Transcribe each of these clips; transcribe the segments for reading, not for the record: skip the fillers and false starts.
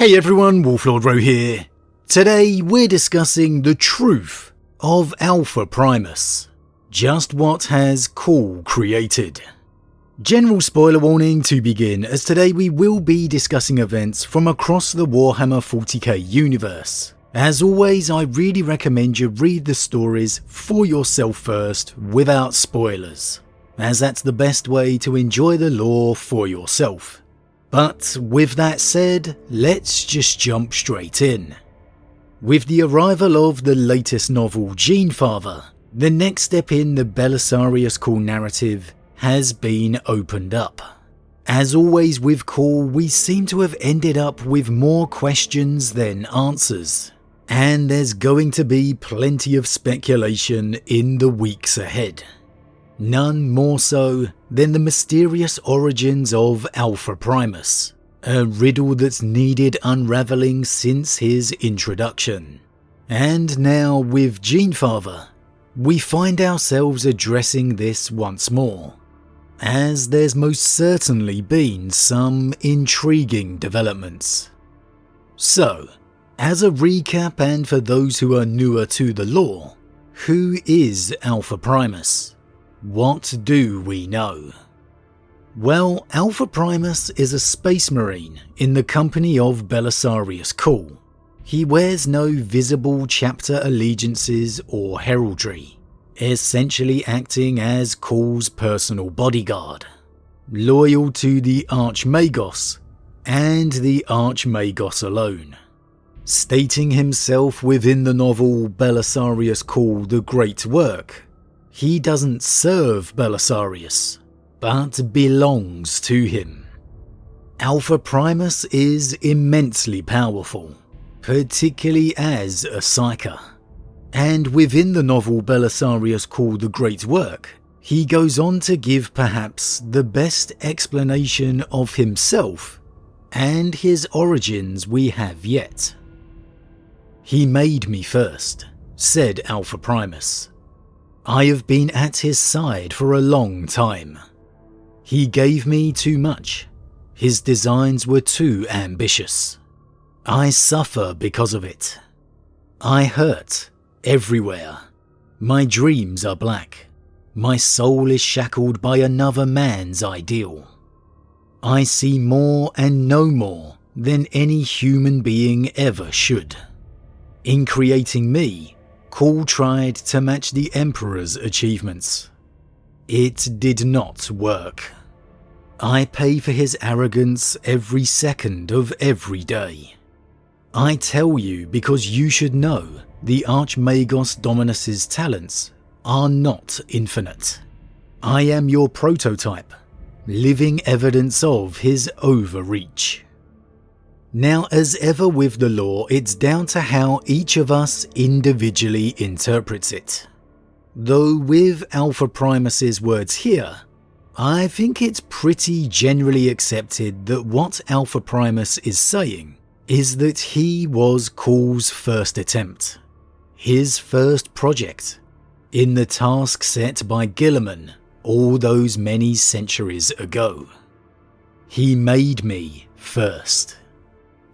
Hey everyone, Wolf Lord Rho here. Today we're discussing the truth of Alpha Primus. Just what has Cawl created. General spoiler warning to begin, as today we will be discussing events from across the Warhammer 40k universe. As always, I really recommend you read the stories for yourself first without spoilers, as that's the best way to enjoy the lore for yourself. But with that said, let's just jump straight in. With the arrival of the latest novel, Genefather, the next step in the Belisarius Cawl narrative has been opened up. As always with Cawl, we seem to have ended up with more questions than answers, and there's going to be plenty of speculation in the weeks ahead. None more so than the mysterious origins of Alpha Primus, a riddle that's needed unravelling since his introduction. And now with Genefather, we find ourselves addressing this once more, as there's most certainly been some intriguing developments. So, as a recap and for those who are newer to the lore, who is Alpha Primus? What do we know? Well, Alpha Primus is a space marine in the company of Belisarius Cawl. He wears no visible chapter allegiances or heraldry, essentially acting as Cawl's personal bodyguard, loyal to the Archmagos and the Archmagos alone. Stating himself within the novel Belisarius Cawl the Great Work, he doesn't serve Belisarius, but belongs to him. Alpha Primus is immensely powerful, particularly as a psyker. And within the novel Belisarius Cawl the Great Work, he goes on to give perhaps the best explanation of himself and his origins we have yet. "He made me first," said Alpha Primus. "I have been at his side for a long time. He gave me too much. His designs were too ambitious. I suffer because of it. I hurt everywhere. My dreams are black. My soul is shackled by another man's ideal. I see more and know more than any human being ever should. In creating me, Cawl tried to match the Emperor's achievements. It did not work. I pay for his arrogance every second of every day. I tell you because you should know the Archmagos Dominus's talents are not infinite. I am your prototype, living evidence of his overreach." Now, as ever with the lore, it's down to how each of us individually interprets it. Though with Alpha Primus's words here, I think it's pretty generally accepted that what Alpha Primus is saying is that he was Cawl's first attempt, his first project, in the task set by Guilliman all those many centuries ago. He made me first.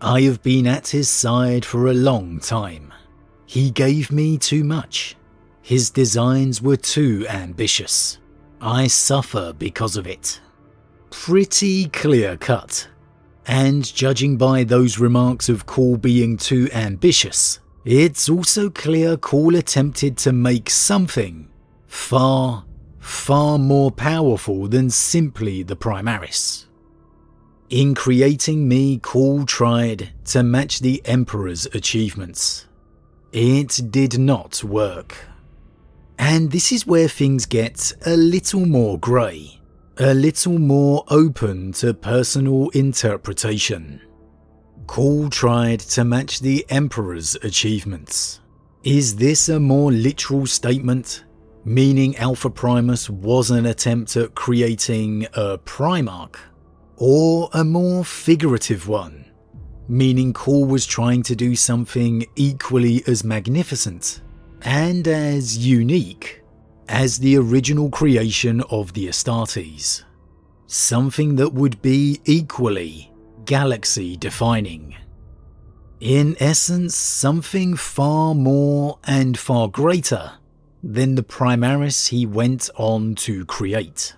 I have been at his side for a long time. He gave me too much. His designs were too ambitious. I suffer because of it. Pretty clear cut. And judging by those remarks of Cawl being too ambitious, it's also clear Cawl attempted to make something far, far more powerful than simply the Primaris. In creating me, Cawl tried to match the Emperor's achievements. It did not work. And this is where things get a little more grey, a little more open to personal interpretation. Cawl tried to match the Emperor's achievements. Is this a more literal statement, meaning Alpha Primus was an attempt at creating a Primarch? Or a more figurative one, meaning Cawl was trying to do something equally as magnificent and as unique as the original creation of the Astartes, something that would be equally galaxy defining. In essence, something far more and far greater than the Primaris he went on to create.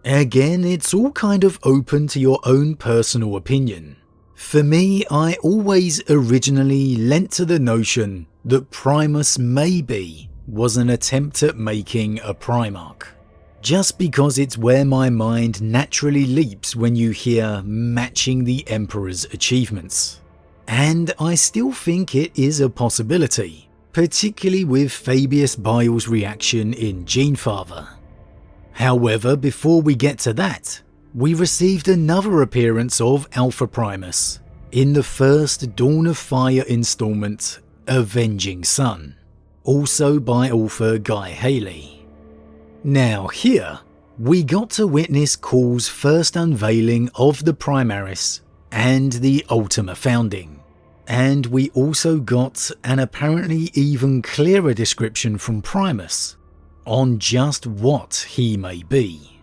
Again, it's all kind of open to your own personal opinion. For me, I always originally lent to the notion that Primus maybe was an attempt at making a Primarch, just because it's where my mind naturally leaps when you hear matching the Emperor's achievements. And I still think it is a possibility, particularly with Fabius Bile's reaction in Genefather. However, before we get to that, we received another appearance of Alpha Primus in the first Dawn of Fire installment, Avenging Sun, also by author Guy Haley. Now here, we got to witness Cawl's first unveiling of the Primaris and the Ultima Founding, and we also got an apparently even clearer description from Primus on just what he may be.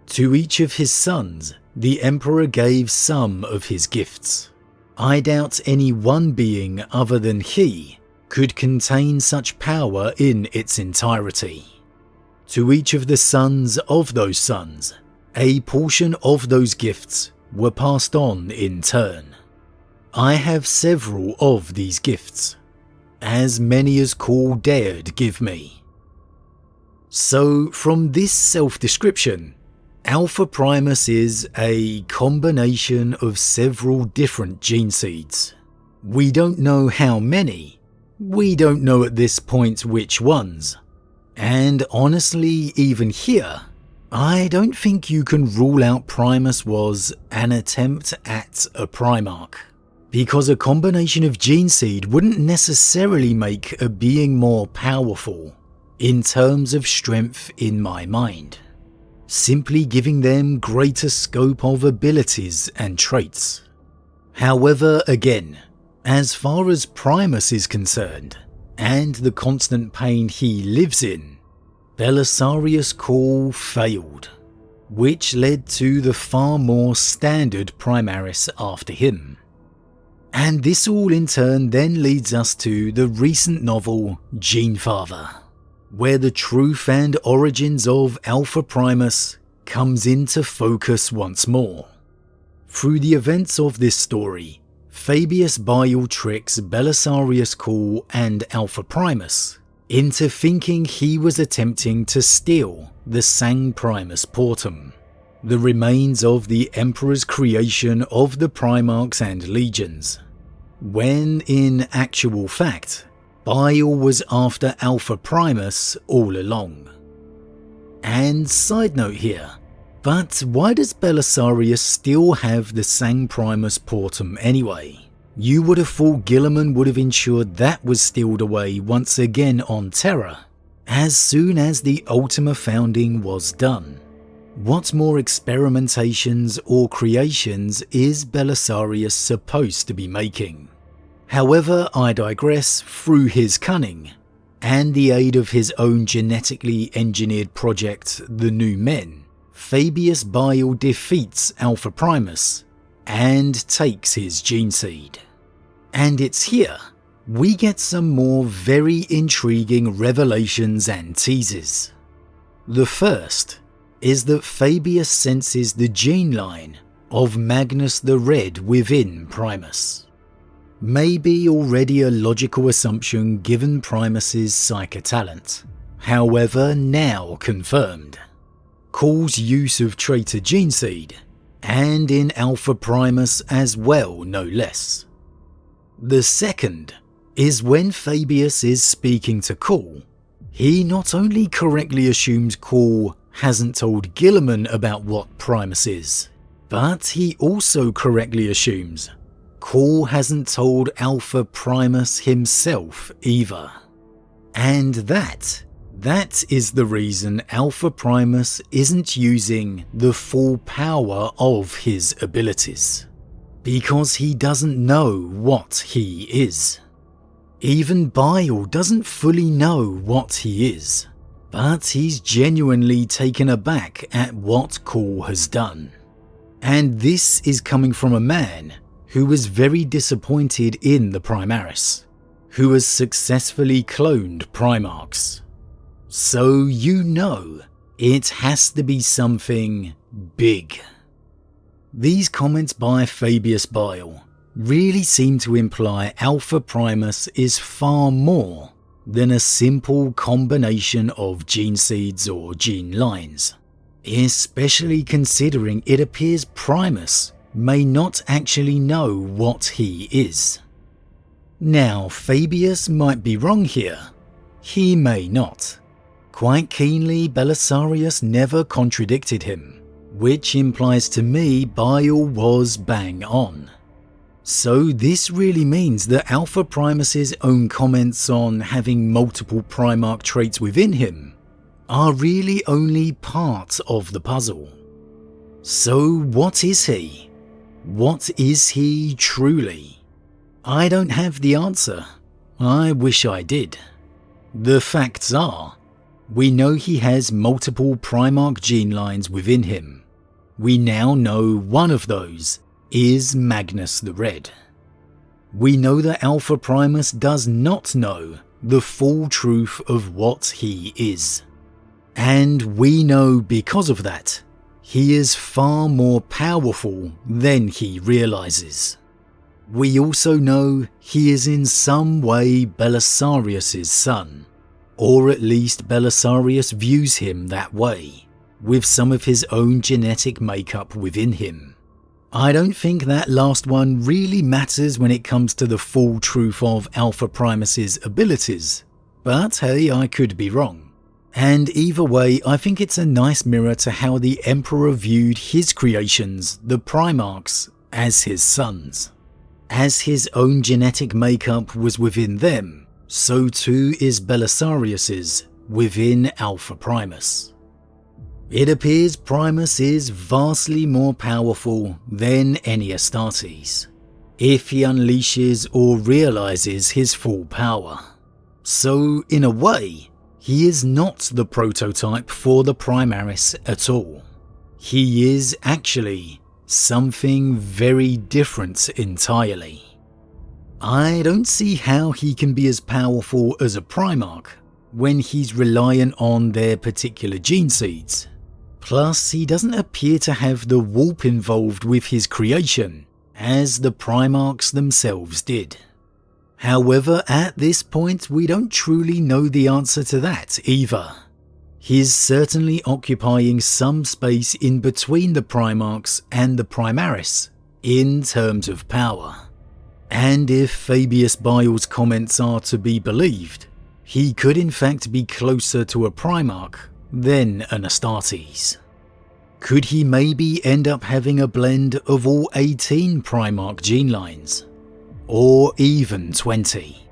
To each of his sons, the Emperor gave some of his gifts. I doubt any one being other than he could contain such power in its entirety. To each of the sons of those sons, a portion of those gifts were passed on in turn. I have several of these gifts, as many as Cawl dared give me. So from this self-description, Alpha Primus is a combination of several different gene seeds. We don't know how many, we don't know at this point which ones, and honestly even here, I don't think you can rule out Primus was an attempt at a Primarch, because a combination of gene seed wouldn't necessarily make a being more powerful in terms of strength in my mind, simply giving them greater scope of abilities and traits. However, again, as far as Primus is concerned, and the constant pain he lives in, Belisarius Cawl failed, which led to the far more standard Primaris after him. And this all in turn then leads us to the recent novel Genefather, where the truth and origins of Alpha Primus comes into focus once more. Through the events of this story, Fabius Bile tricks Belisarius Cawl and Alpha Primus into thinking he was attempting to steal the Sang Primus Portum, the remains of the Emperor's creation of the Primarchs and Legions, when in actual fact, Bile was after Alpha Primus all along. And side note here, but why does Belisarius still have the Sang Primus Portum anyway? You would have thought Guilliman would have ensured that was stealed away once again on Terra, as soon as the Ultima Founding was done. What more experimentations or creations is Belisarius supposed to be making? However, I digress. Through his cunning, and the aid of his own genetically engineered project, the New Men, Fabius Bile defeats Alpha Primus and takes his gene seed. And it's here we get some more very intriguing revelations and teases. The first is that Fabius senses the gene line of Magnus the Red within Primus. Maybe already a logical assumption given Primus's psychic talent, however now confirmed. Cawl's use of traitor gene seed, and in Alpha Primus as well no less. The second is when Fabius is speaking to Cawl, he not only correctly assumes Cawl hasn't told Guilliman about what Primus is, but he also correctly assumes Cawl hasn't told Alpha Primus himself either. And that is the reason Alpha Primus isn't using the full power of his abilities, because he doesn't know what he is. Even Bile doesn't fully know what he is, but he's genuinely taken aback at what Cawl has done. And this is coming from a man who was very disappointed in the Primaris, who has successfully cloned Primarchs. So you know, it has to be something big. These comments by Fabius Bile really seem to imply Alpha Primus is far more than a simple combination of gene seeds or gene lines, especially considering it appears Primus may not actually know what he is. Now, Fabius might be wrong here. He may not. Quite keenly, Belisarius never contradicted him, which implies to me Bile was bang on. So this really means that Alpha Primus's own comments on having multiple Primarch traits within him are really only part of the puzzle. So what is he? What is he truly? I don't have the answer. I wish I did. The facts are, we know he has multiple Primarch gene lines within him. We now know one of those is Magnus the Red. We know that Alpha Primus does not know the full truth of what he is. And we know because of that, he is far more powerful than he realizes. We also know he is in some way Belisarius' son, or at least Belisarius views him that way, with some of his own genetic makeup within him. I don't think that last one really matters when it comes to the full truth of Alpha Primus's abilities, but hey, I could be wrong. And either way, I think it's a nice mirror to how the Emperor viewed his creations, the Primarchs, as his sons. As his own genetic makeup was within them, so too is Belisarius's within Alpha Primus. It appears Primus is vastly more powerful than any Astartes, if he unleashes or realizes his full power. So in a way, he is not the prototype for the Primaris at all. He is actually something very different entirely. I don't see how he can be as powerful as a Primarch when he's reliant on their particular gene seeds. Plus, he doesn't appear to have the warp involved with his creation, as the Primarchs themselves did. However, at this point we don't truly know the answer to that either. He's certainly occupying some space in between the Primarchs and the Primaris, in terms of power. And if Fabius Bile's comments are to be believed, he could in fact be closer to a Primarch than an Astartes. Could he maybe end up having a blend of all 18 Primarch gene lines? Or even 20?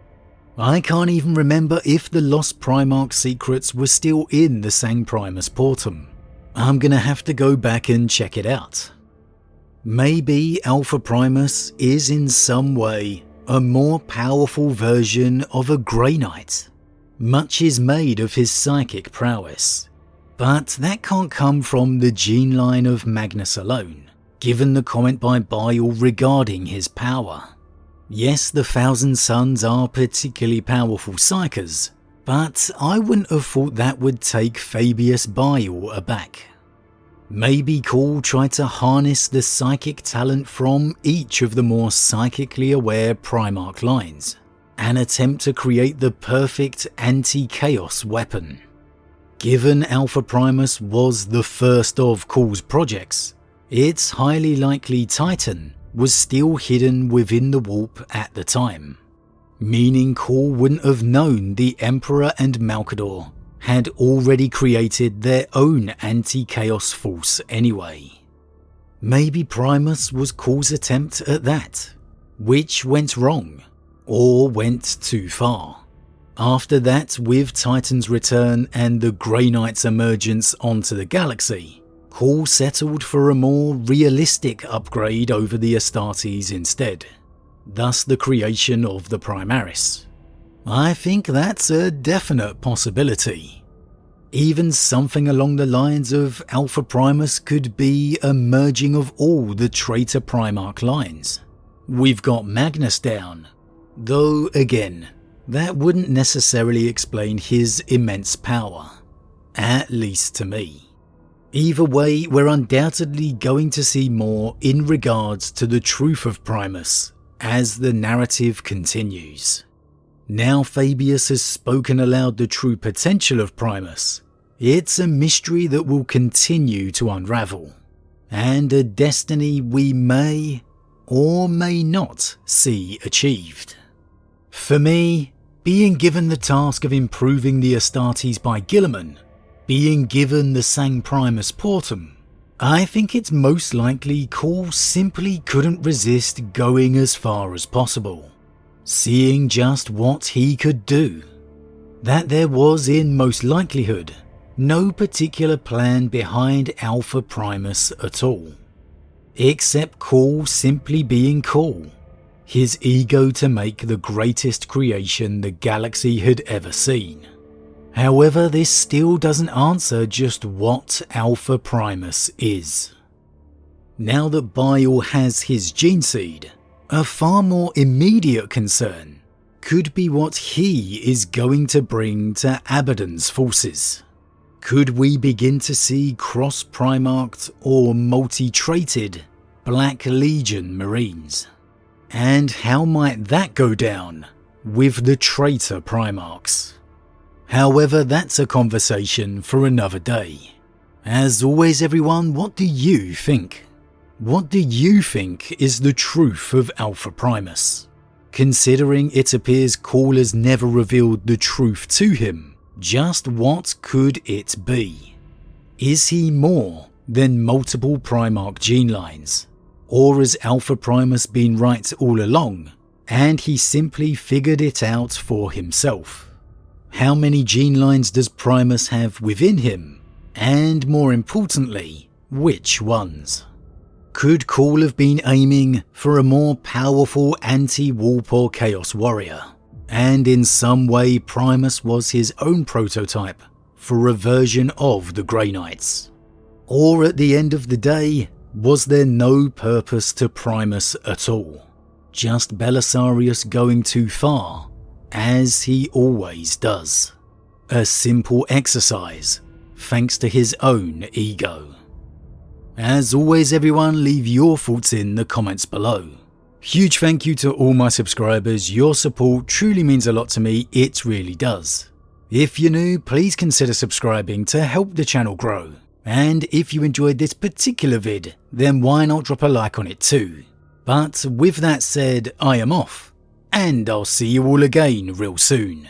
I can't even remember if the lost Primarch secrets were still in the Sang Primus Portum. I'm gonna have to go back and check it out. Maybe Alpha Primus is in some way a more powerful version of a Grey Knight. Much is made of his psychic prowess, but that can't come from the gene line of Magnus alone, given the comment by Bile regarding his power. Yes, the Thousand Sons are particularly powerful psychers, but I wouldn't have thought that would take Fabius Bile aback. Maybe Cawl tried to harness the psychic talent from each of the more psychically aware Primarch lines, and attempt to create the perfect anti-chaos weapon. Given Alpha Primus was the first of Cawl's projects, it's highly likely Titan was still hidden within the warp at the time, meaning Cawl wouldn't have known the Emperor and Malcador had already created their own anti-chaos force anyway. Maybe Primus was Cawl's attempt at that, which went wrong, or went too far. After that, with Titan's return and the Grey Knight's emergence onto the galaxy, Cawl settled for a more realistic upgrade over the Astartes instead, thus the creation of the Primaris. I think that's a definite possibility. Even something along the lines of Alpha Primus could be a merging of all the traitor Primarch lines. We've got Magnus down, though again, that wouldn't necessarily explain his immense power, at least to me. Either way, we're undoubtedly going to see more in regards to the truth of Primus as the narrative continues. Now Fabius has spoken aloud the true potential of Primus, it's a mystery that will continue to unravel, and a destiny we may or may not see achieved. For me, being given the task of improving the Astartes by Guilliman, being given the Sang Primus Portum, I think it's most likely Cawl simply couldn't resist going as far as possible, seeing just what he could do. That there was in most likelihood no particular plan behind Alpha Primus at all, except Cawl simply being Cawl, his ego to make the greatest creation the galaxy had ever seen. However, this still doesn't answer just what Alpha Primus is. Now that Bile has his gene seed, a far more immediate concern could be what he is going to bring to Abaddon's forces. Could we begin to see cross-primarched or multi-traited Black Legion Marines? And how might that go down with the traitor Primarchs? However, that's a conversation for another day. As always everyone, what do you think? What do you think is the truth of Alpha Primus? Considering it appears Cawl has never revealed the truth to him, just what could it be? Is he more than multiple Primarch gene lines? Or has Alpha Primus been right all along, and he simply figured it out for himself? How many gene lines does Primus have within him? And more importantly, which ones? Could Cawl have been aiming for a more powerful anti-warp or chaos warrior, and in some way Primus was his own prototype for a version of the Grey Knights? Or at the end of the day, was there no purpose to Primus at all? Just Belisarius going too far, as he always does. A simple exercise, thanks to his own ego. As always everyone, leave your thoughts in the comments below. Huge thank you to all my subscribers, your support truly means a lot to me, it really does. If you're new, please consider subscribing to help the channel grow. And if you enjoyed this particular vid, then why not drop a like on it too. But with that said, I am off, and I'll see you all again real soon.